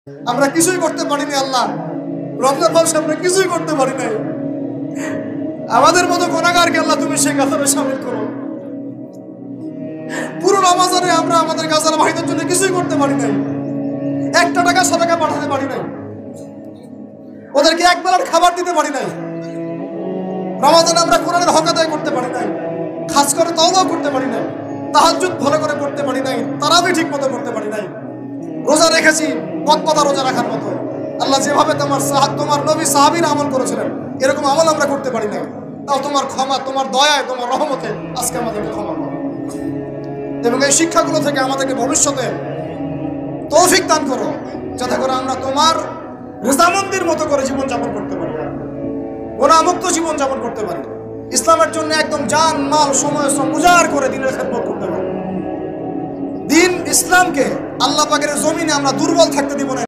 আমরা কিছুই করতে পারিনি আল্লাহ, রমজান মাসে আমরা কিছুই করতে পারি নাই। আমাদের মতো গুনাহগারকে আল্লাহ তুমি সেই কাতারে শামিল করো। পুরো রমজানে আমরা আমাদের গাজার ভাইদের জন্য কিছুই করতে পারি নাই, একটা টাকা সাদাকা পাঠাতে পারি নাই, ওদেরকে এক বেলার খাবার দিতে পারি নাই। রমজানে আমরা কোরআনের হক আদায় করতে পারি নাই, খাস করে তওবা করতে পারি নাই, তাহাজ্জুদ ভালো করে পড়তে পারি নাই, তারাবি ঠিক মতো করতে পারি নাই। রোজা রেখেছি কতটা রোজা রাখার মতো, আল্লাহ যেভাবে তোমার নবী সাহাবীরা আমল করেছিলেন এরকম আমল আমরা করতে পারি নাই। তাও তোমার ক্ষমা, তোমার দয়ায়, তোমার রহমতে আজকে আমাদেরকে ক্ষমা করো এবং এই শিক্ষাগুলো থেকে আমাদেরকে ভবিষ্যতে তৌফিক দান করো, যাতে করে আমরা তোমার রেজামন্দির মতো করে জীবনযাপন করতে পারি, গুনাহমুক্ত জীবনযাপন করতে পারি, ইসলামের জন্য একদম জান মাল সময় শ্রম উজাড় করে দিনের খেদমত করতে পারি। দিন ইসলামকে আল্লাহ পাকের জমিনে আমরা দুর্বল থাকতে দিব না।